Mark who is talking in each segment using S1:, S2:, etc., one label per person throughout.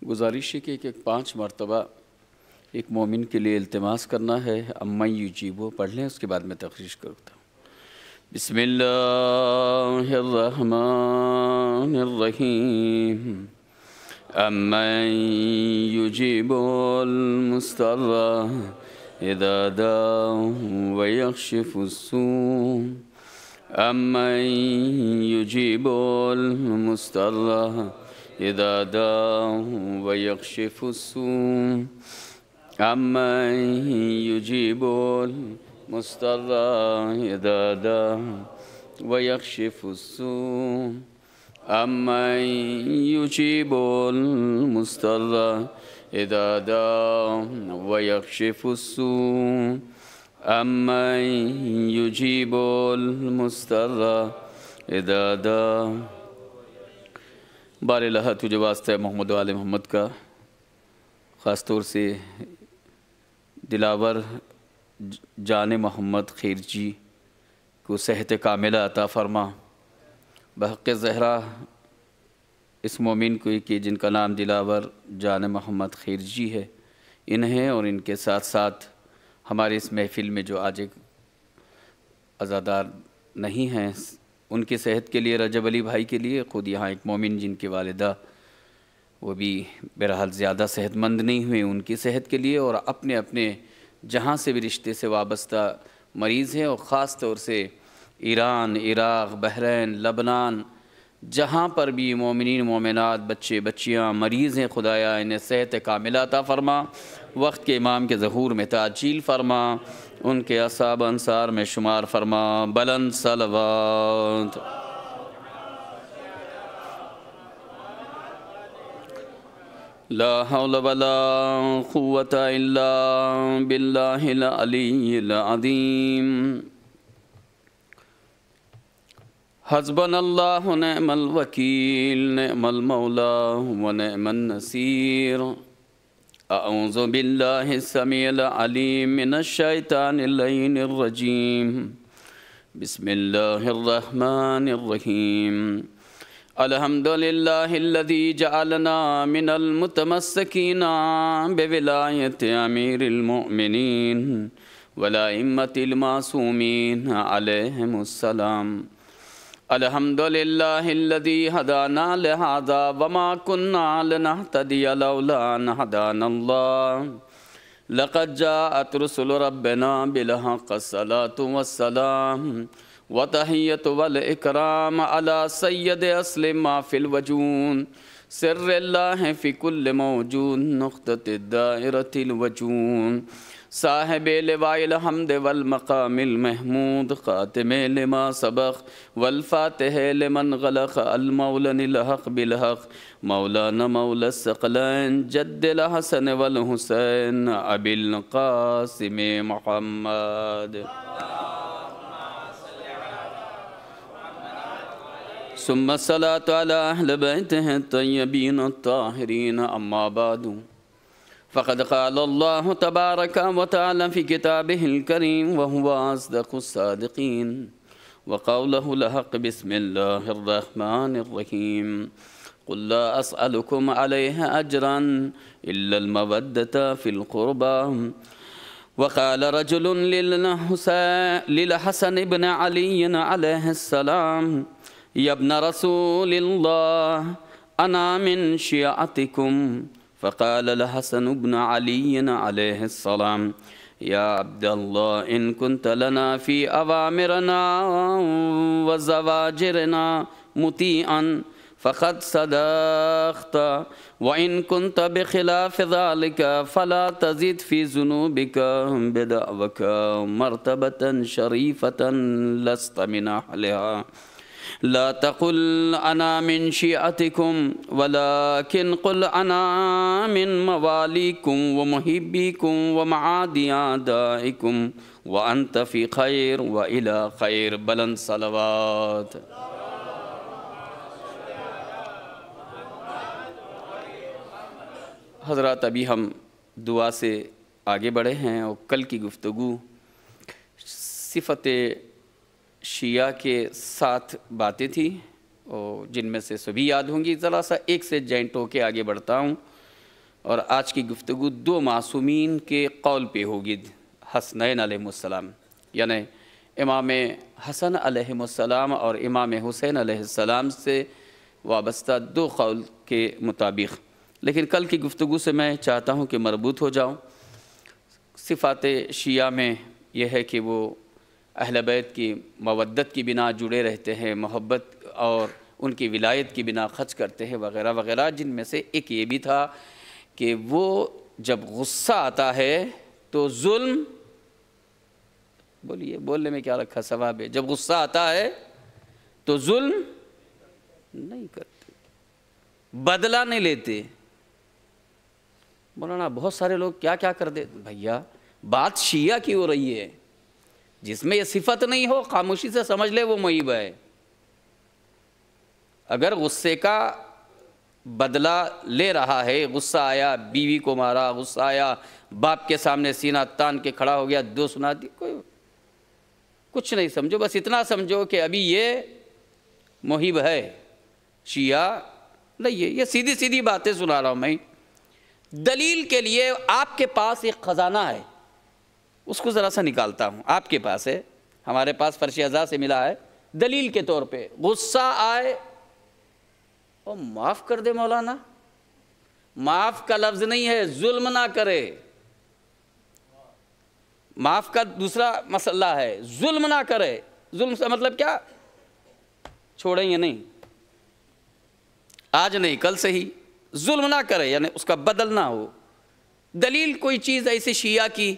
S1: गुजारिश है कि एक 5 मरतबा एक मोमिन के लिए इल्तिमास करना है। अम्मा युजीबो पढ़ लें, उसके बाद मैं तखरीज करता हूँ। बिस्मिल्लाहिर्रहमानिर्रहीम। अम्मा युजीबुल मुस्तर्रा इज़ा दअाहु व यक्शिफुस्सू। अम्मा युजीबुल मुस्तर्रा इज़ा दअाहु व यक्शिफुस्सू। अम्मा युजीबुल मुस्तर्रा इज़ा दअाहु व यक्शिफुस्सू। अम्मा युजीबुल मुस्तर्रा इज़ा दअाहु व यक्शिफुस्सू। अम्मा युजीबुल मुस्तर्रा इज़ा दअाहु। बारिल्लाह तुझे वास्ते मोहम्मद व आले मोहम्मद का ख़ास तौर से दिलावर जान मोहम्मद खिरजी को सेहत कामिला अता फ़रमा। बहक़ ज़हरा इस मोमिन को कि जिनका नाम दिलावर जान मोहम्मद खिरजी है, इन्हें और इनके साथ साथ हमारे इस महफ़िल में जो आज एक अज़ादार नहीं हैं, उनकी सेहत के लिए, रजब अली भाई के लिए, ख़ुद यहाँ एक मोमिन जिनकी वालिदा वो भी बहरहाल ज़्यादा सेहतमंद नहीं हुए, उनकी सेहत के लिए, और अपने अपने जहाँ से भी रिश्ते से वाबस्ता मरीज़ हैं, और ख़ास तौर से ईरान, इराक़, बहरैन, लबनान, जहाँ पर भी मोमिनीन मोमिनात, बच्चे बच्चियाँ मरीज़ हैं, खुदाया इन्हें सेहत कामिला अता फ़रमा। वक्त के इमाम के ज़हूर में ताजील फ़रमा, उनके असहाब अंसार में शुमार फ़रमा। बुलंद सलवात। ला हौला वला कुव्वता इल्ला बिल्लाहिल अलिय्यिल अज़ीम। हस्बनल्लाहु निअमल वकील, निअमल मौला व निअमन नसीर। अऊज़ु बिल्लाहि समीइल अलीम मिनश शैतानिर लईनिर रजीम। बिस्मिल्लाहिर रहमानिर रहीम। अल्हम्दुलिल्लाहिल्लज़ी जअलना मिनल मुतमस्सिकीना बिविलायति अमीरिल मुअमिनीन वल अइम्मतिल मासूमीन अलैहिमुस्सलाम। अल्हम्दुलिल्लाहिल्लज़ी हदाना लिहाज़ा वमा कुन्ना लिनहतदिया लौला अन हदानल्लाह। लक़द जाअत रुसुलु रब्बिना बिलहक़्क़ि अस्सलातु वस्सलाम व तहिय्यतु वल इकराम अला सय्यदि अस्लिम मा फिल वजूद सिर्रिल्लाहि फी कुल्लि मौजूद नुक़्तति दायरतिल वजूद। साहिबे लिवाइल हम्द वल मक़ामिल महमूद ख़ातिमे लिमा सबक़ वल फ़ातिहे लिमन ग़लक़ अल मौलनिल हक़ बिल हक़ मौलाना मौला सकलैन जद्दिल हसन वल हुसैन अबिल क़ासिम मुहम्मद। सुम्मा सलातु अला अहलि बैतिहि तय्यबीन अत्ताहिरीन। अम्मा बादु फ़क़द क़ाल अल्लाहु तबारक व तआला फ़ी किताबिहिल करीम व हुवा अस्दक़ुस सादिक़ीन व क़ौलुहुल हक़्क़। बिस्मिल्लाहिर रहमानिर रहीम। क़ुल ला अस्अलुकुम अलैहि अजरन इल्लल मवद्दता फ़िल क़ुरबा। व क़ाल रजुलुन लिल हसन इब्न अली अलैहिस्सलाम यब्न रसूलिल्लाह अना मिन शियअतिकुम। फ़क़ाल अल हसन इब्न अली अलैहिस्सलाम या अब्दल्लाह इन कुन्त लना फ़ी अवामिरना व ज़वाजिरना मुतीअन फ़क़द सदक़त व इन कुन्त बिख़िलाफ़ ज़ालिका फ़ला तज़िद फ़ी ज़ुनूबिका बिदअवका मर्तबतन शरीफ़तन लस्त मिन अहलिहा। ला तक़ुल अना मिन शियअतिकुम वलाकिन क़ुल अना मिन मवालिकुम व मुहिब्बिकुम व मआदि आदाइकुम व अंत फ़ी खैर व इला खैर। बुलंद सलवात। हज़रात, अभी हम दुआ से आगे बढ़े हैं और कल की गुफ्तगू सिफ़त शिया के 7 बातें थी और जिनमें से सभी याद होंगी। ज़रा सा एक से जॉइंट होके आगे बढ़ता हूँ। और आज की गुफ्तगू दो मासूमीन के कौल पे होगी, हसनैन अलैहिस्सलाम, यानी इमाम हसन अलैहिस्सलाम और इमाम हुसैन अलैहिस्सलाम से वाबस्ता दो कौल के मुताबिक। लेकिन कल की गुफ्तगू से मैं चाहता हूँ कि मरबूत हो जाऊँ। सिफ़ात शिया में यह है कि वो अहल बैत की मवद्दत की बिना जुड़े रहते हैं, मोहब्बत और उनकी विलायत की बिना खर्च करते हैं वग़ैरह वग़ैरह। जिनमें से एक ये भी था कि वो जब गुस्सा आता है तो जुल्म, बोलिए बोलने में क्या रखा सवाब है, जब गुस्सा आता है तो जुल्म नहीं करते, बदला नहीं लेते। मौलाना बहुत सारे लोग क्या क्या कर दे, भैया बात शिया की हो रही है, जिसमें ये सिफत नहीं हो खामोशी से समझ ले वो मुईब है। अगर गुस्से का बदला ले रहा है, गुस्सा आया बीवी को मारा, गुस्सा आया बाप के सामने सीना तान के खड़ा हो गया, दो सुना दी, कोई कुछ नहीं समझो, बस इतना समझो कि अभी ये मुहिब है, शिया नहीं है। ये सीधी सीधी बातें सुना रहा हूँ मैं। दलील के लिए आपके पास एक ख़जाना है, उसको ज़रा सा निकालता हूँ। आपके पास है, हमारे पास फर्श अज़ा से मिला है। दलील के तौर पे गुस्सा आए और माफ़ कर दे मौलाना, माफ़ का लफ्ज़ नहीं है, जुल्म ना करे। माफ़ का दूसरा मसला है, जुल्म ना करे। जुल्म से मतलब क्या, छोड़ेंगे नहीं, आज नहीं कल से ही, जुल्म ना करे यानी उसका बदल ना हो। दलील कोई चीज़ ऐसी शिया की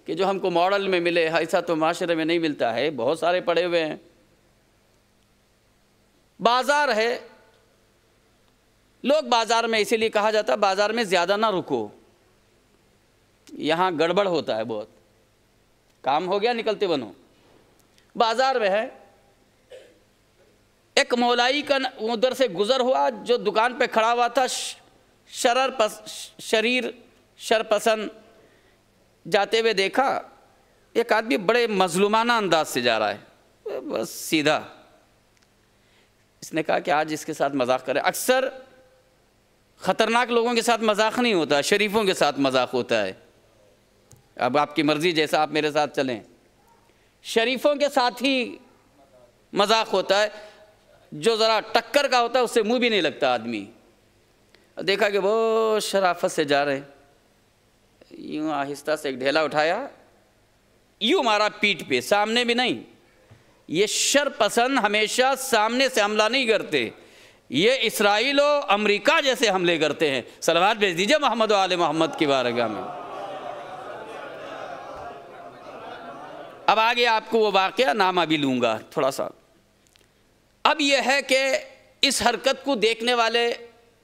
S1: कि जो हमको मॉडल में मिले, ऐसा तो माशरे में नहीं मिलता है, बहुत सारे पड़े हुए हैं। बाज़ार है, लोग बाज़ार में इसीलिए कहा जाता है बाज़ार में ज़्यादा ना रुको, यहाँ गड़बड़ होता है बहुत, काम हो गया निकलते बनो। बाज़ार में है, एक मौलाई का उधर से गुज़र हुआ जो दुकान पे खड़ा हुआ था, शरपसंद, जाते हुए देखा एक आदमी बड़े मजलूमाना अंदाज से जा रहा है, बस सीधा। इसने कहा कि आज इसके साथ मजाक करें। अक्सर ख़तरनाक लोगों के साथ मजाक नहीं होता, शरीफों के साथ मजाक होता है। अब आपकी मर्ज़ी, जैसा आप मेरे साथ चलें। शरीफों के साथ ही मजाक होता है, जो ज़रा टक्कर का होता है उससे मुंह भी नहीं लगता आदमी। देखा कि वो शराफत से जा रहे हैं, यूँ आहिस्ता से एक ढेला उठाया, यूँ मारा पीठ पे, सामने भी नहीं। ये शरपसंद हमेशा सामने से हमला नहीं करते, ये इसराइल और अमेरिका जैसे हमले करते हैं। सलावत भेज दीजिए मोहम्मद आले मोहम्मद की बारगाह में। अब आगे आपको वो वाक़या नाम अभी लूँगा थोड़ा सा। अब यह है कि इस हरकत को देखने वाले,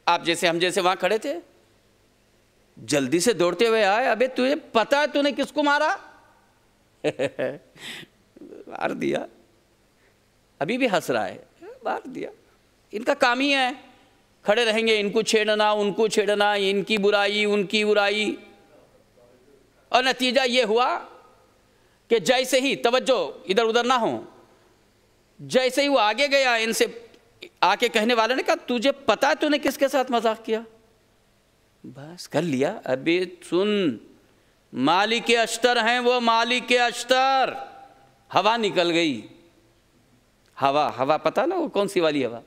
S1: आप जैसे हम जैसे वहाँ खड़े थे, जल्दी से दौड़ते हुए आए, अबे तुझे पता है तूने किसको मारा? मार दिया। अभी भी हंस रहा है, मार दिया। इनका काम ही है, खड़े रहेंगे, इनको छेड़ना उनको छेड़ना, इनकी बुराई उनकी बुराई। और नतीजा ये हुआ कि जैसे ही, तवज्जो इधर उधर ना हो, जैसे ही वो आगे गया, इनसे आके कहने वाले ने कहा तुझे पता है तूने किसके साथ मजाक किया? बस कर लिया। अबे सुन, मालिक अश्तर हैं वो, मालिक अश्तर। हवा निकल गई, हवा पता ना वो कौन सी वाली हवा,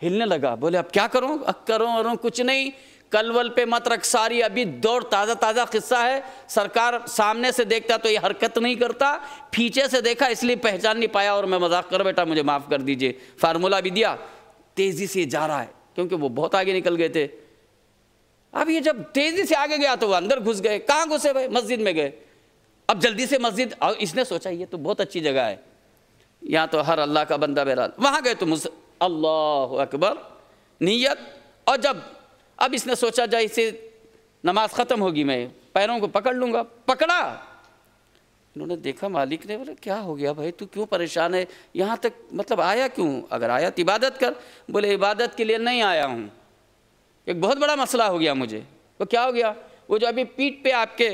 S1: हिलने लगा। बोले अब क्या करूं? करो कुछ नहीं, कलवल पे मत रख सारी। अभी दौड़, ताज़ा ताज़ा किस्सा है। सरकार सामने से देखता तो ये हरकत नहीं करता, पीछे से देखा इसलिए पहचान नहीं पाया और मैं मजाक कर बेटा, मुझे माफ़ कर दीजिए। फार्मूला भी दिया, तेज़ी से जा रहा है क्योंकि वो बहुत आगे निकल गए थे। अब ये जब तेज़ी से आगे गया तो वो अंदर घुस गए। कहाँ घुसे भाई? मस्जिद में गए। अब जल्दी से मस्जिद, और इसने सोचा ये तो बहुत अच्छी जगह है, यहाँ तो हर अल्लाह का बंदा बहरहाल। वहाँ गए तो अल्लाह अकबर नीयत। और जब अब इसने सोचा जैसे नमाज ख़त्म होगी मैं पैरों को पकड़ लूँगा, पकड़ा। इन्होंने देखा, मालिक ने, बोले क्या हो गया भाई, तू क्यों परेशान है, यहाँ तक मतलब आया क्यों? अगर आया तो इबादत कर। बोले इबादत के लिए नहीं आया हूँ, एक बहुत बड़ा मसला हो गया मुझे। वो क्या हो गया? वो जो अभी पीठ पे आपके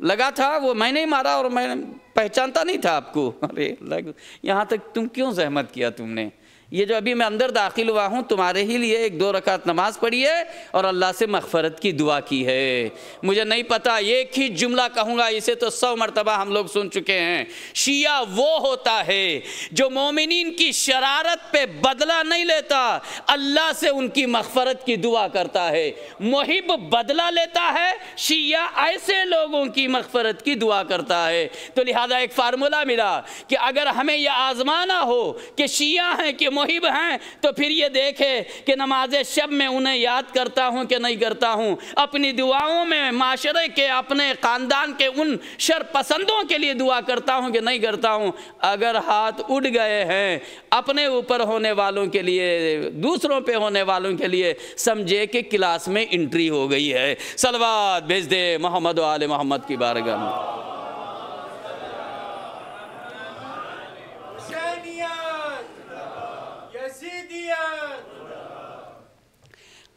S1: लगा था वो मैंने ही मारा और मैं पहचानता नहीं था आपको। अरे लग, यहाँ तक तुम क्यों जहमत किया तुमने? ये जो अभी मैं अंदर दाखिल हुआ हूँ तुम्हारे ही लिए 1-2 रकात नमाज पढ़ी है और अल्लाह से मग़फ़रत की दुआ की है। मुझे नहीं पता, एक ही जुमला कहूँगा, इसे तो 100 मरतबा हम लोग सुन चुके हैं। शिया वो होता है जो मोमिनीन की शरारत पे बदला नहीं लेता, अल्लाह से उनकी मग़फ़रत की दुआ करता है। मुहिब बदला लेता है, शिया ऐसे लोगों की मग़फ़रत की दुआ करता है। तो लिहाजा एक फार्मूला मिला कि अगर हमें यह आज़माना हो कि शिया हैं कि मुहिब हैं, तो फिर ये देखे कि नमाज शब में उन्हें याद करता हूँ कि नहीं करता हूँ, अपनी दुआओं में माशरे के, अपने ख़ानदान के उन शरपसंदों के लिए दुआ करता हूँ कि नहीं करता हूँ। अगर हाथ उठ गए हैं अपने ऊपर होने वालों के लिए, दूसरों पे होने वालों के लिए, समझे कि क्लास में एंट्री हो गई है। सलवात भेज दे मोहम्मद व आले मोहम्मद की बारगाह में।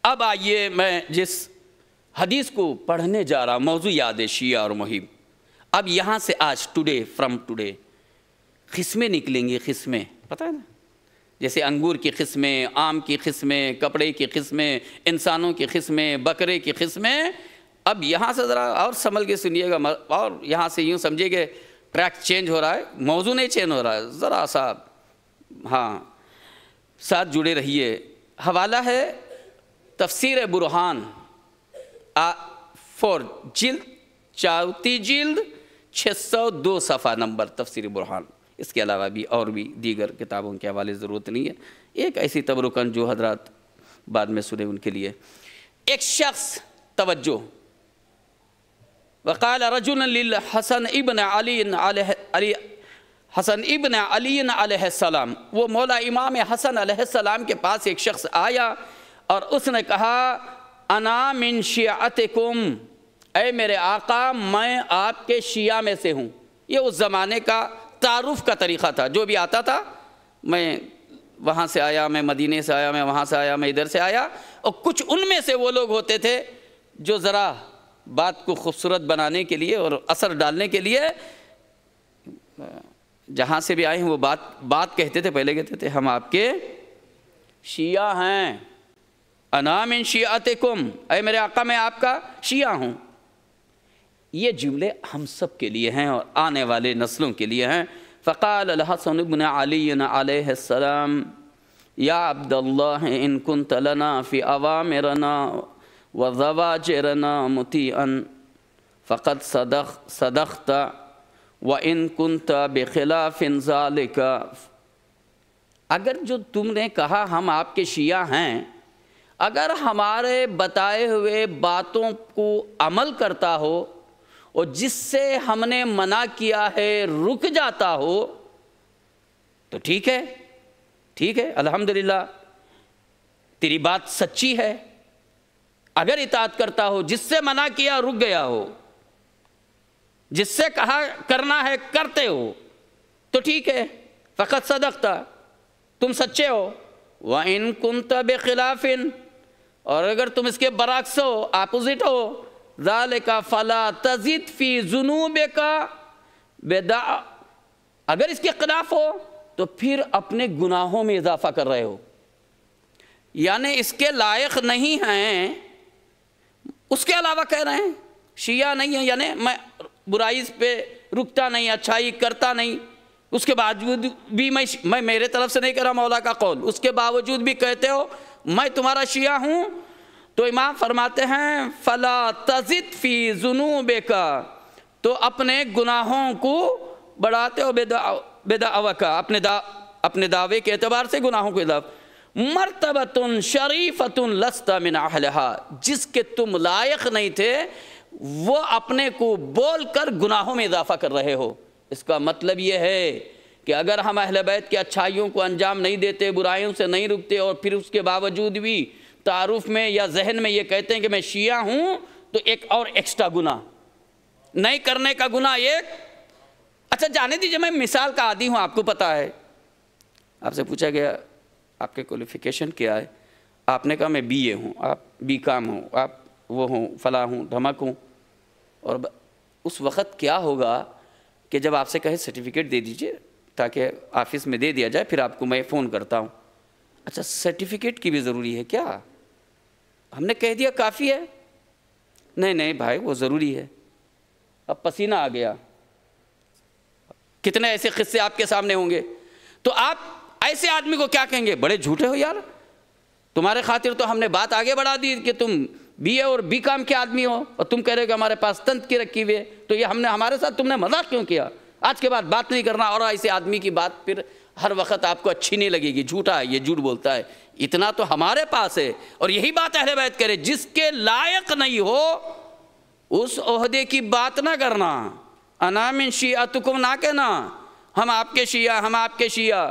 S1: अब आइए, मैं जिस हदीस को पढ़ने जा रहा हूँ, मौजू याद है शिया और मुहिब। अब यहाँ से आज फ्रॉम टुडे किस्में निकलेंगी, किस्में, पता है ना, जैसे अंगूर की किस्में, आम की किस्में, कपड़े की किस्में, इंसानों की किस्में, बकरे की किस्में। अब यहाँ से ज़रा और संभल के सुनिएगा, और यहाँ से यूँ समझिए ट्रैक चेंज हो रहा है, मौजू नहीं चेंज हो रहा है, ज़रा सा हाँ साथ जुड़े रहिए। हवाला है तफसीर बुरहान 4 जिल्द 4 जिल्द 602 सफ़ा नंबर तफसीर बुरहान। इसके अलावा भी और भी दीगर किताबों के हवाले ज़रूरत नहीं है, एक ऐसी तबरुकन जो हजरात बाद में सुने उनके लिए। एक शख्स, तवज्जो, वक़ाल रजुलन लिल हसन इब्न अली हसन इब्न अली अलैहिस्सलाम, वो मौला इमाम हसन अलैहिस्सलाम के पास एक शख्स आया और उसने कहा, अना मिन शियातिकुम, ऐ मेरे आका मैं आपके शिया में से हूँ। ये उस ज़माने का तारुफ़ का तरीक़ा था, जो भी आता था, मैं वहाँ से आया, मैं मदीने से आया, मैं वहाँ से आया, मैं इधर से आया। और कुछ उनमें से वो लोग होते थे जो ज़रा बात को खूबसूरत बनाने के लिए और असर डालने के लिए जहाँ से भी आए हैं वो बात कहते थे। पहले कहते थे हम आपके शिया हैं, अना मिन शियातिकुम, ऐ मेरे आका मैं आपका शिया हूँ। ये जुमले हम सब के लिए हैं और आने वाले नस्लों के लिए हैं। फ़क़ाल अल हसन इब्न अली अलैहिस्सलाम, या अब्दुल्लाह इन कुन्त लना फ़ी अवामिरना व ज़वाजिरना मुतीअन फ़क़द सदक़ता व इन कुन्त बिख़िलाफ़िन ज़ालिका। अगर जो तुमने कहा हम आपके शिया हैं, अगर हमारे बताए हुए बातों को अमल करता हो और जिससे हमने मना किया है रुक जाता हो, तो ठीक है, ठीक है, अल्हम्दुलिल्लाह तेरी बात सच्ची है। अगर इताअत करता हो, जिससे मना किया रुक गया हो, जिससे कहा करना है करते हो, तो ठीक है, फ़क़त सदक़ता, तुम सच्चे हो। व इन कुन्त बिख़िलाफ़िन, और अगर तुम इसके बरअक्स हो, अपोजिट हो, ज़ालिका फ़ला तज़िद फ़ी ज़ुनूबिका बेदा, अगर इसके खिलाफ हो तो फिर अपने गुनाहों में इजाफ़ा कर रहे हो, यानी इसके लायक नहीं हैं, उसके अलावा कह रहे हैं शिया नहीं है, यानी मैं बुराई पे रुकता नहीं, अच्छाई करता नहीं, उसके बावजूद भी मैं मेरे तरफ से नहीं कर रहा मौला का कौल, उसके बावजूद भी कहते हो मैं तुम्हारा शिया हूँ। तो इमाम फरमाते हैं फ़ला तज़िद फ़ी ज़ुनूबिका, तो अपने गुनाहों को बढ़ाते हो बेदाअवका, अपने दावे के एतबार से गुनाहों को इज़ाफ़ा। मर्तबतुन शरीफ़तुन लस्ता मिन अहलिहा, जिसके तुम लायक नहीं थे वो अपने को बोल कर गुनाहों में इजाफ़ा कर रहे हो। इसका मतलब ये है कि अगर हम अहले बैत की अच्छाइयों को अंजाम नहीं देते, बुराइयों से नहीं रुकते, और फिर उसके बावजूद भी तारुफ में या जहन में ये कहते हैं कि मैं शिया हूँ, तो एक और एक्स्ट्रा गुनाह, नहीं करने का गुनाह एक। अच्छा जाने दीजिए, मैं मिसाल का आदी हूँ, आपको पता है, आपसे पूछा गया आपके क्वालिफ़िकेशन क्या है, आपने कहा मैं BA हूँ, आप BCom हूँ, आप वो हूँ, फला हूँ, धमक हूँ। और उस वक़्त क्या होगा कि जब आपसे कहे सर्टिफिकेट दे दीजिए ताकि ऑफिस में दे दिया जाए, फिर आपको मैं फ़ोन करता हूँ, अच्छा, सर्टिफिकेट की भी ज़रूरी है क्या? हमने कह दिया काफ़ी है? नहीं नहीं भाई, वो ज़रूरी है। अब पसीना आ गया। कितने ऐसे किस्से आपके सामने होंगे, तो आप ऐसे आदमी को क्या कहेंगे? बड़े झूठे हो यार, तुम्हारे खातिर तो हमने बात आगे बढ़ा दी कि तुम बीए और बीकॉम के आदमी हो और तुम कह रहे हो कि हमारे पास तंत्र की रखी हुई है, तो ये हमने हमारे साथ तुमने मजाक क्यों किया? आज के बाद बात नहीं करना। और ऐसे आदमी की बात फिर हर वक्त आपको अच्छी नहीं लगेगी, झूठा है, ये झूठ बोलता है। इतना तो हमारे पास है। और यही बात अहले बैत करे, जिसके लायक नहीं हो उस ओहदे की बात ना करना। अना मिन शियअतुकुम ना कहना, हम आपके शिया, हम आपके शिया।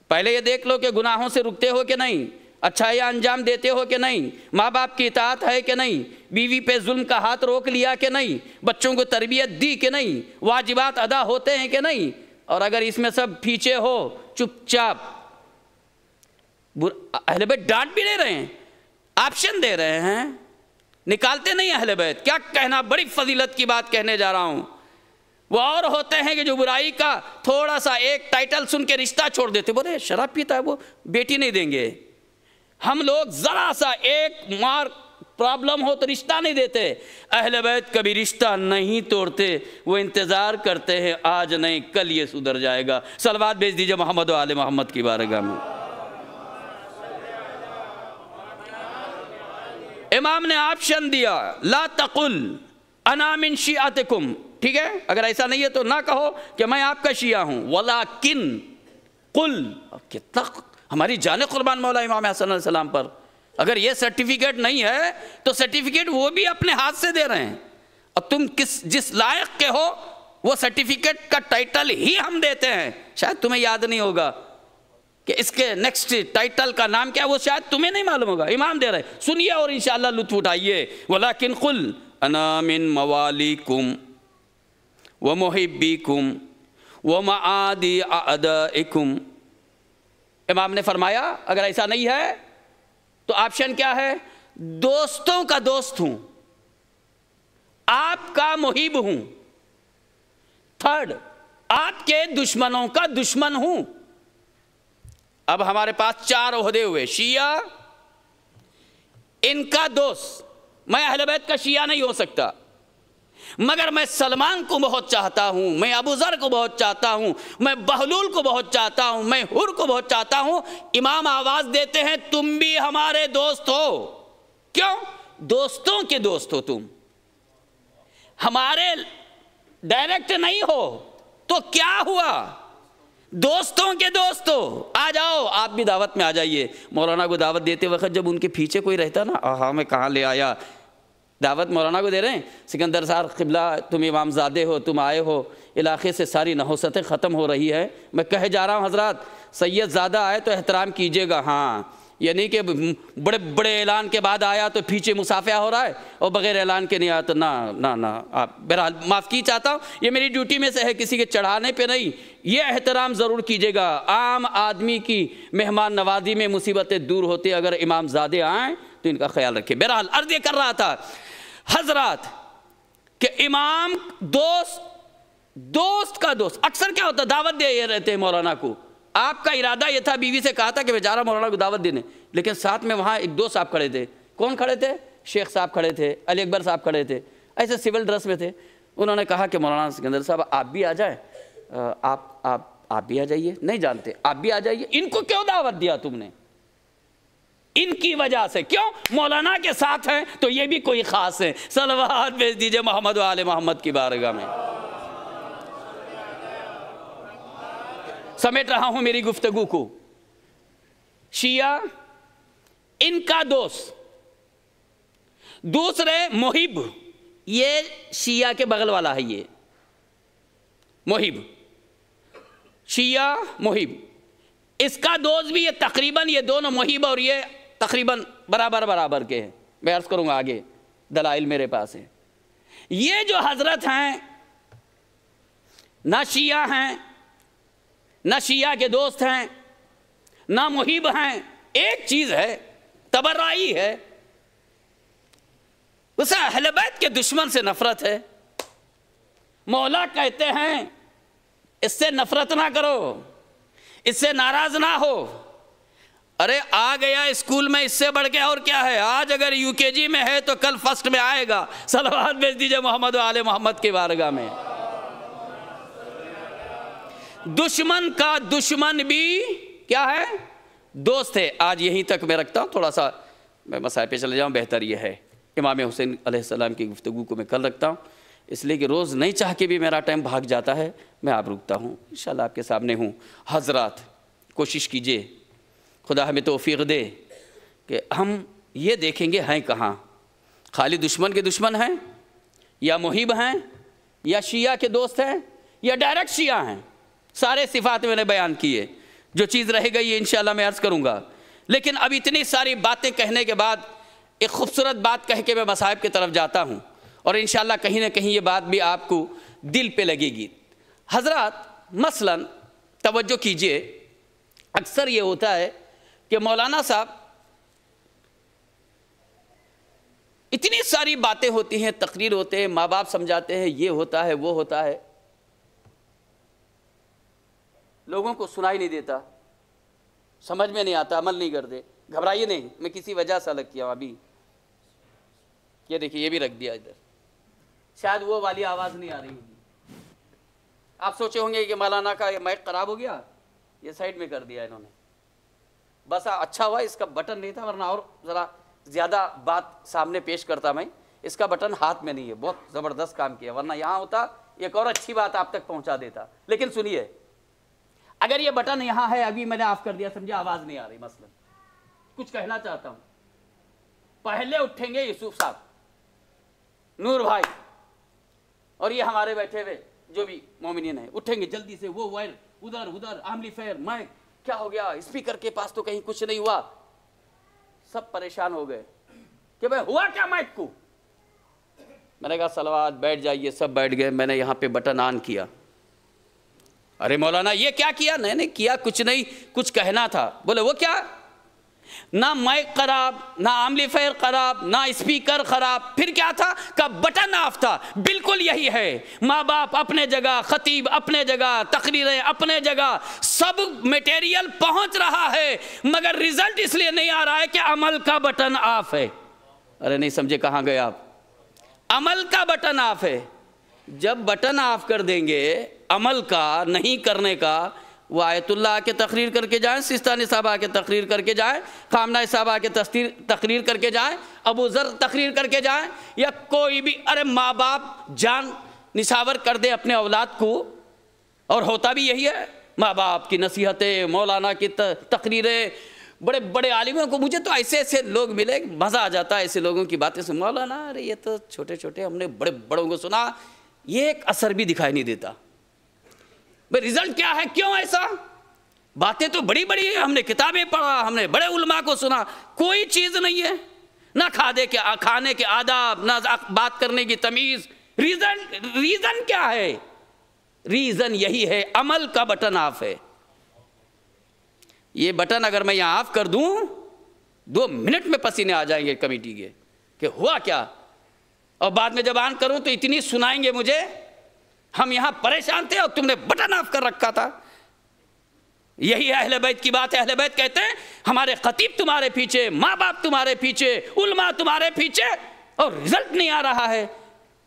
S1: पहले ये देख लो कि गुनाहों से रुकते हो कि नहीं, अच्छाई अंजाम देते हो कि नहीं, माँ बाप की इताअत है कि नहीं, बीवी पे जुल्म का हाथ रोक लिया कि नहीं, बच्चों को तरबियत दी कि नहीं, वाजिबात अदा होते हैं कि नहीं। और अगर इसमें सब पीछे हो, चुपचाप, अहले बैत डांट भी नहीं रहे हैं, ऑप्शन दे रहे हैं, निकालते नहीं अहले बैत। क्या कहना, बड़ी फजीलत की बात कहने जा रहा हूँ। वो और होते हैं कि जो बुराई का थोड़ा सा एक टाइटल सुन के रिश्ता छोड़ देते, बोले शराब पीता है वो, बेटी नहीं देंगे। हम लोग जरा सा एक मार प्रॉब्लम हो तो रिश्ता नहीं देते। अहले बैत कभी रिश्ता नहीं तोड़ते, वो इंतजार करते हैं, आज नहीं कल ये सुधर जाएगा। सलवात भेज दीजिए मोहम्मद व आले मोहम्मद की बारगाह में। इमाम ने ऑप्शन दिया, ला तकुल अना मिन शियअतिकुम, ठीक है, अगर ऐसा नहीं है तो ना कहो कि मैं आपका शिया हूं, वलाकिन कुल, कितना हमारी जाने कुर्बान मौला इमाम हसन अलैहि सलाम पर। अगर ये सर्टिफिकेट नहीं है तो सर्टिफिकेट वो भी अपने हाथ से दे रहे हैं, और तुम जिस लायक के हो वो सर्टिफिकेट का टाइटल ही हम देते हैं। शायद तुम्हें याद नहीं होगा कि इसके नेक्स्ट टाइटल का नाम क्या है, वो शायद तुम्हें नहीं मालूम होगा, इमाम दे रहे। सुनिए और इंशाअल्लाह लुत्फ उठाइए। वलाकिन कुल अना मिन मवालिकुम व मुहिब्बिकुम व माआदी अअदाइकुम। इमाम ने फरमाया अगर ऐसा नहीं है तो ऑप्शन क्या है? दोस्तों का दोस्त हूं, आपका मुहिब हूं। थर्ड, आपके दुश्मनों का दुश्मन हूं। अब हमारे पास चार ओहदे हुए, शिया, इनका दोस्त। मैं अहले बैत का शिया नहीं हो सकता, मगर मैं सलमान को बहुत चाहता हूं, मैं अबू ज़र को बहुत चाहता हूं, मैं बहलूल को बहुत चाहता हूं, मैं हुर को बहुत चाहता हूं। इमाम आवाज देते हैं तुम भी हमारे दोस्त हो। क्यों? दोस्तों के दोस्त हो तुम, हमारे डायरेक्ट नहीं हो। तो क्या हुआ? दोस्तों के दोस्त हो। आ जाओ, आप भी दावत में आ जाइए। मौलाना को दावत देते वक्त जब उनके पीछे कोई रहता ना, हाँ मैं कहाँ ले आया, दावत मौलाना को दे रहे हैं, सिकंदर साहब क़िबला तुम इमामज़ादे हो, तुम आए हो, इलाके से सारी नहुसतें ख़त्म हो रही है। मैं कहे जा रहा हूँ हज़रात, सैयद ज़्यादा आए तो एहतराम कीजिएगा। हाँ, ये नहीं कि बड़े बड़े ऐलान के बाद आया तो पीछे मुसाफिया हो रहा है और बग़ैर ऐलान के नहीं आया तो ना ना ना। आप बहरहाल माफ़ की चाहता हूँ, ये मेरी ड्यूटी में से है, किसी के चढ़ाने पे नहीं। ये एहतराम ज़रूर कीजिएगा। आम आदमी की मेहमान नवाजी में मुसीबतें दूर होती, अगर इमामज़ादे आएँ तो इनका ख्याल रखिए। बहरहाल अर्ज़ ये कर रहा था हजरत कि इमाम दोस्त का दोस्त। अक्सर क्या होता, दावत दे रहते हैं मौलाना को। आपका इरादा यह था, बीवी से कहा था कि बेचारा मौलाना को दावत देने, लेकिन साथ में वहाँ एक दो साहब खड़े थे। कौन खड़े थे? शेख साहब खड़े थे, अली अकबर साहब खड़े थे, ऐसे सिविल ड्रेस में थे। उन्होंने कहा कि मौलाना सिकंदर साहब आप भी आ जाए, आप भी आ जाइए। नहीं जानते, आप भी आ जाइए। इनको क्यों दावत दिया तुमने? इनकी वजह से। क्यों? मौलाना के साथ हैं तो ये भी कोई खास है। सलवात भेज दीजिए मोहम्मद व आले मोहम्मद की बारगाह में। समेट रहा हूं मेरी गुफ्तगू को। शिया, इनका दोस्त। दूसरे मुहिब, ये शिया के बगल वाला है, ये मुहिब, शिया मुहिब। इसका दोस्त भी ये तकरीबन, ये दोनों मुहिब और ये तकरीबन बराबर के हैं। मैं अर्ज करूंगा आगे, दलाइल मेरे पास है। ये जो हजरत हैं ना शिया हैं, ना शिया के दोस्त हैं, ना मुहिब हैं। एक चीज है, तबर्राई है। उसे अहले बैत के दुश्मन से नफरत है। मौला कहते हैं इससे नफरत ना करो, इससे नाराज ना हो। अरे आ गया स्कूल में, इससे बढ़ के और क्या है। आज अगर यूकेजी में है तो कल फर्स्ट में आएगा। सलावत भेज दीजिए मोहम्मद व आले मोहम्मद की बारगाह में। दुश्मन का दुश्मन भी क्या है, दोस्त है। आज यहीं तक मैं रखता हूँ, थोड़ा सा मैं मसाइल पे चले जाऊँ, बेहतर ये है। इमाम हुसैन अलैहिस्सलाम की गुफ्तगू को मैं कल रखता हूँ, इसलिए कि रोज़ नहीं चाह के भी मेरा टाइम भाग जाता है, मैं आप रुकता हूँ। इंशाल्लाह आपके सामने हूँ। हज़रात कोशिश कीजिए, खुदा हमें तौफीक दे कि हम ये देखेंगे हैं कहाँ, खाली दुश्मन के दुश्मन हैं, या मुहिब हैं, या शिया के दोस्त हैं, या डायरेक्ट शिया हैं। सारे सिफ़ात मैंने बयान किए, जो चीज़ रह गई है इंशाल्लाह मैं अर्ज़ करूँगा। लेकिन अब इतनी सारी बातें कहने के बाद एक ख़ूबसूरत बात कह के मैं मसाइब की तरफ जाता हूँ, और इंशाल्लाह कहीं ना कहीं ये बात भी आपको दिल पे लगेगी। हज़रात मसलन तवज्जो कीजिए, अक्सर ये होता है कि मौलाना साहब इतनी सारी बातें होती हैं, तकरीर होते हैं, माँ बाप समझाते हैं, ये होता है वो होता है, लोगों को सुनाई नहीं देता, समझ में नहीं आता, अमल नहीं करते। घबराइए नहीं, मैं किसी वजह से अलग किया हूँ। अभी ये देखिए, ये भी रख दिया इधर, शायद वो वाली आवाज़ नहीं आ रही होगी। आप सोचे होंगे कि मौलाना का माइक ख़राब हो गया, ये साइड में कर दिया इन्होंने। बस अच्छा हुआ इसका बटन नहीं था, वरना और ज़रा ज़्यादा बात सामने पेश करता मैं। इसका बटन हाथ में नहीं है, बहुत ज़बरदस्त काम किया, वरना यहाँ होता एक और अच्छी बात आप तक पहुँचा देता। लेकिन सुनिए, अगर ये बटन यहाँ है, अभी मैंने ऑफ कर दिया, समझे, आवाज़ नहीं आ रही। मसलन कुछ कहना चाहता हूँ, पहले उठेंगे यूसुफ साहब, नूर भाई, और ये हमारे बैठे हुए जो भी मोमिनीन है, उठेंगे जल्दी से। वो वायर उधर उधर, आमली फैर, माइक क्या हो गया, स्पीकर के पास तो कहीं कुछ नहीं हुआ। सब परेशान हो गए कि भाई हुआ क्या माइक को। मैंने कहा सलवात बैठ जाइए, सब बैठ गए। मैंने यहाँ पे बटन ऑन किया। अरे मौलाना ये क्या किया? नहीं किया कुछ नहीं, कुछ कहना था। बोले वो क्या? ना माइक खराब, ना एम्पलीफायर खराब, ना स्पीकर खराब, फिर क्या था? का बटन ऑफ था। बिल्कुल यही है, माँ बाप अपने जगह, खतीब अपने जगह, तकरीरें अपने जगह, सब मटेरियल पहुंच रहा है, मगर रिजल्ट इसलिए नहीं आ रहा है कि अमल का बटन ऑफ है। अरे नहीं समझे, कहाँ गए आप? अमल का बटन ऑफ है। जब बटन ऑफ कर देंगे अमल का, नहीं करने का, वो आयतुल्लाह के तकरीर करके जाएं, सिस्तानी साहब आके तकरीर करके जाएं, खामना साहब आके तकरीर करके जाएं, अबू ज़र तकरीर करके जाएं, या कोई भी। अरे माँ बाप जान निसावर कर दे अपने औलाद को, और होता भी यही है। माँ बाप की नसीहतें, मौलाना की तकरीरें, बड़े बड़े आलिमों को, मुझे तो ऐसे ऐसे लोग मिले, मज़ा आ जाता है ऐसे लोगों की बातें सुन। मौलाना अरे ये तो छोटे छोटे, हमने बड़े बड़ों को सुना, ये एक असर भी दिखाई नहीं देता। भाई रिजल्ट क्या है? क्यों ऐसा? बातें तो बड़ी बड़ी है, हमने किताबें पढ़ा, हमने बड़े उलमा को सुना, कोई चीज़ नहीं है। ना खाने के आदाब, ना बात करने की तमीज़। रीज़न क्या है? रीज़न यही है, अमल का बटन ऑफ है। ये बटन अगर मैं यहाँ ऑफ कर दूँ, 2 मिनट में पसीने आ जाएंगे कमेटी के कि हुआ क्या, और बाद में जब ऑन करूँ तो इतनी सुनाएंगे मुझे, हम यहाँ परेशान थे और तुमने बटन ऑफ कर रखा था। यही अहले बैत की बात है। अहले बैत कहते हैं हमारे खतीब तुम्हारे पीछे, माँ बाप तुम्हारे पीछे, उलमा तुम्हारे पीछे, और रिजल्ट नहीं आ रहा है।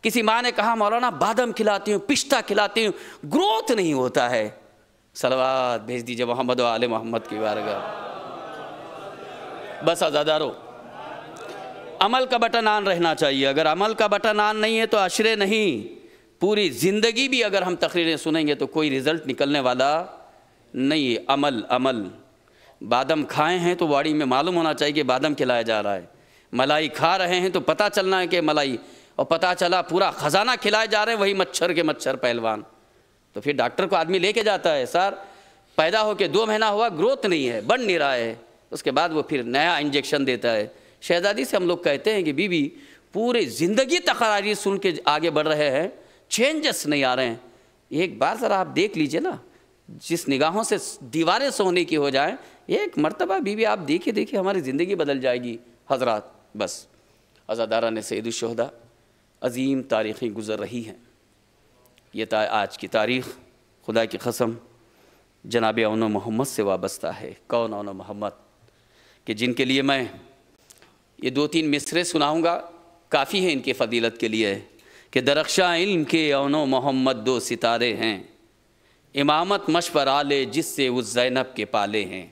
S1: किसी माँ ने कहा मौलाना बादाम खिलाती हूँ, पिस्ता खिलाती हूँ, ग्रोथ नहीं होता है। सलवात भेज दीजिए मोहम्मद व आले मोहम्मद की बारगाह। बस आज़ादारो, अमल का बटन ऑन रहना चाहिए। अगर अमल का बटन ऑन नहीं है तो अशरे नहीं, पूरी ज़िंदगी भी अगर हम तकरीरें सुनेंगे तो कोई रिज़ल्ट निकलने वाला नहीं है। अमल अमल। बादाम खाए हैं तो वाड़ी में मालूम होना चाहिए कि बादाम खिलाया जा रहा है। मलाई खा रहे हैं तो पता चलना है कि मलाई, और पता चला पूरा ख़जाना खिलाए जा रहे हैं, वही मच्छर के मच्छर पहलवान। तो फिर डॉक्टर को आदमी लेके जाता है, सर पैदा होके 2 महीना हुआ, ग्रोथ नहीं है, बढ़ नहीं रहा है। उसके बाद वो फिर नया इंजेक्शन देता है। शहज़ादी से हम लोग कहते हैं कि बीबी पूरी ज़िंदगी तकरारी सुन के आगे बढ़ रहे हैं, चेंजेस नहीं आ रहे हैं। एक बार ज़रा आप देख लीजिए ना, जिस निगाहों से दीवारें सोने की हो जाए, एक मर्तबा बीबी आप देखिए हमारी ज़िंदगी बदल जाएगी। हज़रात बस अज़ादारा ने सैयदुश्शुहदा अज़ीम तारीख़ें गुज़र रही हैं। ये आज की तारीख़ खुदा की कसम जनाब औनो मोहम्मद से वाबस्ता है। कौन औनो मोहम्मद? कि जिनके लिए मैं ये 2-3 मिसरे सुनाऊंगा, काफ़ी है इनके फजीलत के लिए, कि दरख्शां इल्म के औनो मोहम्मद 2 सितारे हैं, इमामत मशपर आले जिससे उस ज़ैनब के पाले हैं।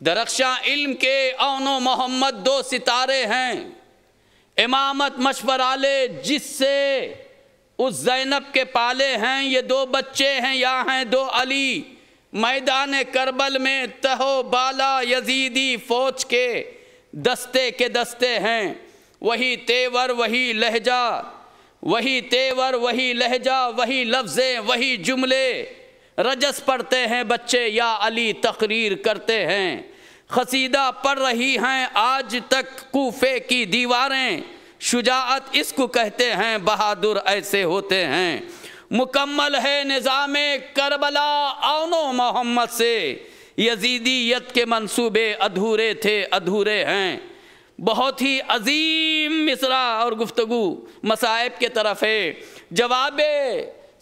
S1: दरख्शां इल्म के औनो मोहम्मद 2 सितारे हैं, इमामत मशपर आले जिससे उस ज़ैनब के पाले हैं। ये 2 बच्चे हैं, यहाँ हैं 2 अली, मैदान करबल में तहो बाला यजीदी फौज के दस्ते हैं। वही तेवर वही लहजा, वही तेवर वही लहजा, वही लफ्ज़े वही जुमले, रजस पढ़ते हैं बच्चे या अली तकरीर करते हैं। खसीदा पढ़ रही हैं आज तक कूफे की दीवारें, शुजाअत इसको कहते हैं बहादुर ऐसे होते हैं। मुकम्मल है निज़ामे करबला औनो मोहम्मद से, यजीदियत के मंसूबे अधूरे थे अधूरे हैं। बहुत ही अजीम मिसरा और गुफ्तगू मसाइब के तरफ है। जवाबे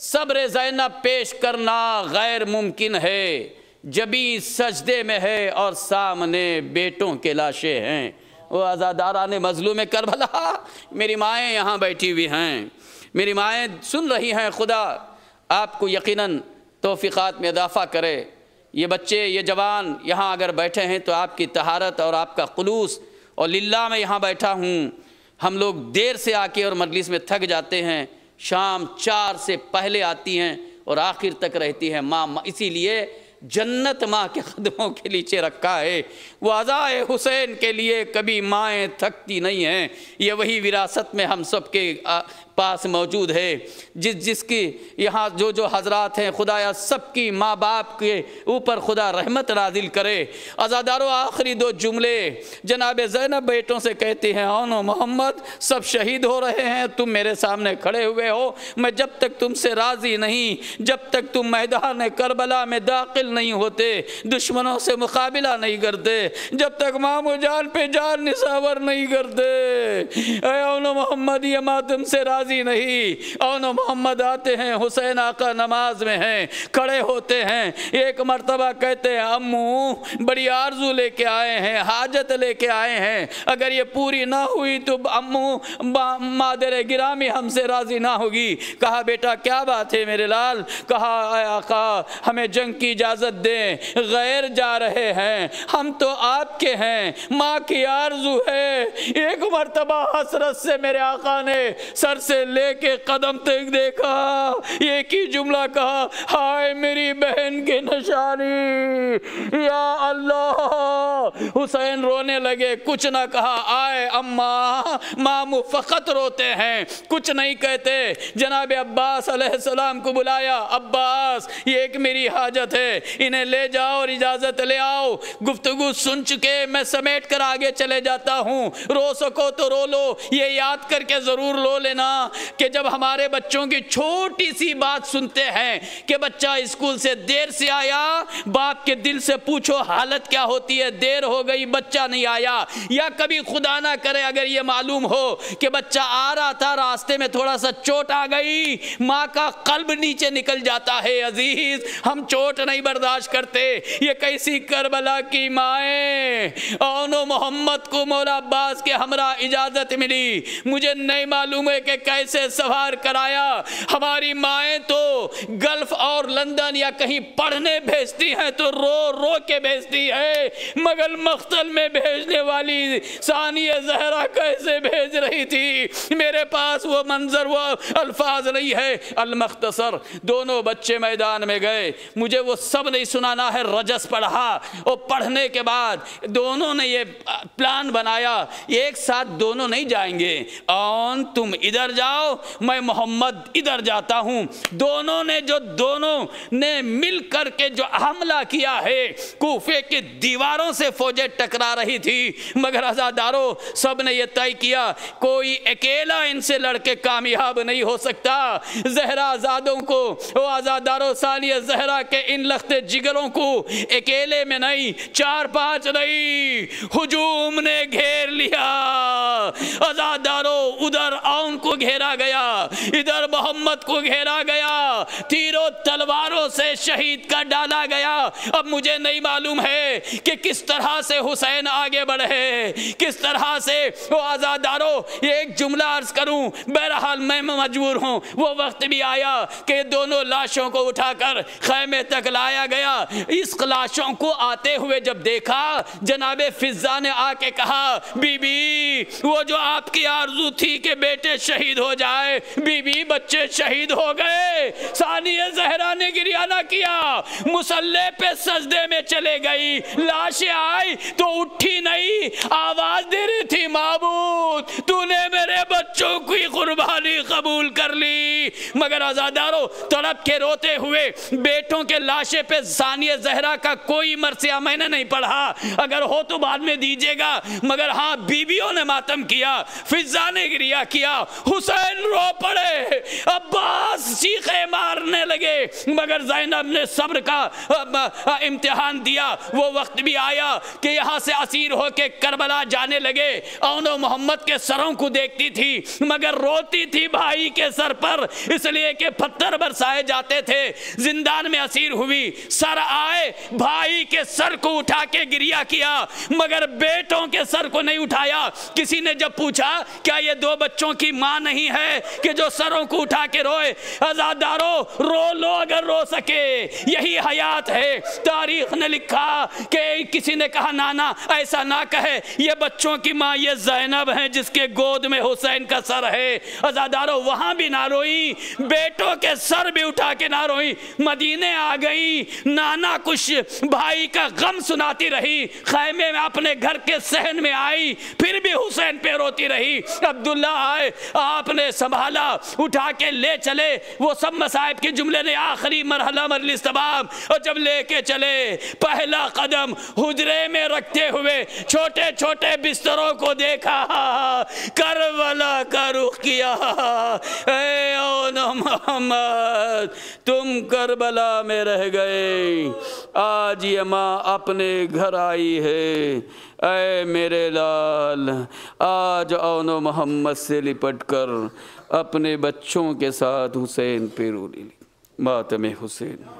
S1: सब्र ज़ैनब पेश करना गैर मुमकिन है, जबी सजदे में है और सामने बेटों के लाशें हैं। वो आज़ादारान मज़लूम करबला, मेरी माएँ यहाँ बैठी हुई हैं, मेरी माएँ सुन रही हैं। खुदा आपको यकीनन तौफ़ीक़ात में इजाफ़ा करे। ये बच्चे ये जवान यहाँ अगर बैठे हैं तो आपकी तहारत और आपका खुलूस, और लिल्लाह मैं यहाँ बैठा हूँ। हम लोग देर से आके और मजलिस में थक जाते हैं, शाम 4 से पहले आती हैं और आखिर तक रहती हैं माँ, इसीलिए जन्नत माँ के कदमों के नीचे रखा है। वो अज़ाए हुसैन के लिए कभी माएँ थकती नहीं हैं। ये वही विरासत में हम सब के पास मौजूद है। जिसकी यहाँ जो हजरात हैं, खुदाया सबकी माँ बाप के ऊपर खुदा रहमत नाजिल करे। आज़ादारों आखिरी 2 जुमले जनाब ज़ैनब बेटों से कहती हैं, औनो मोहम्मद सब शहीद हो रहे हैं, तुम मेरे सामने खड़े हुए हो, मैं जब तक तुमसे राज़ी नहीं, जब तक तुम मैदान करबला में दाखिल नहीं होते, दुश्मनों से मुकाबला नहीं करते, जब तक मामू जान पे जान निसावर नहीं करते, औनो मोहम्मद ये माँ तुमसे राज़ी नहीं। औनो मोहम्मद आते हैं, हुसैन आका नमाज में हैं, खड़े होते हैं, एक मर्तबा कहते हैं अम्मू बड़ी आरजू लेके आए हैं, हाजत लेके आए हैं, अगर ये पूरी ना हुई तो अम्मू मादर गिरामी हमसे राज़ी ना होगी। कहा बेटा क्या बात है मेरे लाल? कहा आका हमें जंग की इजाज़त दें, गैर जा रहे हैं, हम तो आपके हैं, माँ की आरजू है। एक मर्तबा हसरत से मेरे आका ने सर से लेके कदम तक देखा, एक ही जुमला कहा, हाय मेरी बहन की निशानी, या अल्लाह। हुसैन रोने लगे, कुछ ना कहा। आए अम्मा, मामू फ़कत रोते हैं, कुछ नहीं कहते। जनाब अब्बास अलैहिस्सलाम को बुलाया, अब्बास ये एक मेरी हाजत है, इन्हें ले जाओ और इजाज़त ले आओ। गुफ्तगू सुन चुके, मैं समेट कर आगे चले जाता हूँ। रो सको तो रो लो, ये याद करके ज़रूर रो लेना कि जब हमारे बच्चों की छोटी सी बात सुनते हैं कि बच्चा स्कूल से देर से आया, बाप के दिल से पूछो हालत क्या होती है, देर हो गई बच्चा नहीं आया, या कभी खुदा ना करे अगर ये मालूम हो कि बच्चा आ रहा था, रास्ते में थोड़ा सा चोट आ गई, माँ का कल्ब नीचे निकल जाता है। अजीज हम चोट नहीं बर्दाश्त करते। ये कैसी करबला की माएँ, औनो मोहम्मद को मौला अब्बास के हमरा इजाज़त मिली, मुझे नहीं मालूम है कि कैसे सवार कराया। हमारी माएँ तो गल्फ और लंदन या कहीं पढ़ने भेजती हैं तो रो रो के भेजती है, मगर मख्तल में भेजने वाली सानिया ज़हरा कैसे भेज रही थी, मेरे पास वो मंजर वो अल्फाज नहीं है। अल-मुख्तसर, दोनों बच्चे मैदान में गए, मुझे वो सब नहीं सुनाना है। रजस पढ़ा और पढ़ने के बाद दोनों ने ये प्लान बनाया, एक साथ दोनों नहीं जाएंगे, और तुम इधर जाओ मैं मोहम्मद इधर जाता हूँ। दोनों ने मिल करके जो हमला किया है, कूफे की दीवारों से फौजें टकरा रही थी, मगर आज़ादारों सब ने यह तय किया कोई अकेला इनसे लड़के कामयाब नहीं हो सकता। ज़हरा आज़ादों को, वो आज़ादारों सानिया ज़हरा के इन लख्ते जिगरों को अकेले में नहीं, 4-5 नहीं, हुजूम ने घेर लिया। आज़ादारों उधर औन को घेर घेरा गया, इधर मोहम्मद को घेरा गया, तीरों तलवारों से शहीद कर डाला गया। अब मुझे नहीं मालूम है कि किस तरह से हुसैन आगे बढ़े, किस तरह से वो आज़ादारों, ये एक जुमला अर्ज करूं, बहरहाल मैं मजबूर हूं। वो वक्त भी आया कि दोनों लाशों को उठाकर खैमे तक लाया गया। इस लाशों को आते हुए जब देखा, जनाबे फिजा ने आके कहा, बीबी वो जो आपकी आरज़ू थी कि बेटे शहीद हो जाए, बीबी बच्चे शहीद हो गए। सानिया ज़हरा ने गिरिया ना किया, मुसल्ले पे सजदे में चले गई, लाशें आई तो उठी नहीं, आवाज दे रही थी, माबूद तूने मेरे बच्चों की कुर्बानी कबूल कर ली। मगर आज़ादारों तड़प के रोते हुए बेटों के लाशे पे सानिया ज़हरा का कोई मरसिया मैंने नहीं पढ़ा, अगर हो तो बाद में दीजिएगा। मगर हाँ, बीवियों ने मातम किया, फिजा ने गिरिया किया, हुसैन रो पड़े, अब्बास चीखे मारने लगे। मगर ज़ैनब ने सब्र का इम्तिहान दिया। वो वक्त भी आया कि यहाँ से असीर होके करबला जाने लगे। औनो मोहम्मद के सरों को देखती थी मगर रोती थी भाई के सर पर, इसलिए कि पत्थर बरसाए जाते थे। जिंदान में असीर हुई, सर आए, भाई के सर को उठा के गिरिया किया मगर बेटों के सर को नहीं उठाया। किसी ने जब पूछा क्या ये दो बच्चों की मां नहीं है कि जो सरों को उठा के रोए? आज़ादारों रो लो अगर रो सके, यही हयात है। तारीख ने लिखा कि किसी ने कहा नाना ऐसा ना कहे, ये बच्चों की मां ये ज़ैनब है जिसके गोद में हुसैन का सर है। आज़ादारों वहां भी ना रोई, बेटों के सर भी उठा के ना रोई। मदीने आ गई, नाना कुछ भाई का गम सुनाती रही, खैमे में अपने घर के सहन में आई, फिर भी हुसैन पे रोती रही। अब्दुल्ला आए, आपने संभाला, उठा के ले चले। वो सब मसाइब के जुमले ने आखिरी मरहला मजलिस तमाम, और जब लेके चले पहला कदम हुजरे में रखते हुए छोटे छोटे बिस्तरों को देखा, करबला का रुख किया। ए औनो मोहम्मद तुम करबला में रह गए, आज ये माँ अपने घर आई है। ऐ मेरे लाल, आज औनो मोहम्मद से लिपट कर अपने बच्चों के साथ हुसैन पे रो ली। मातम हुसैन।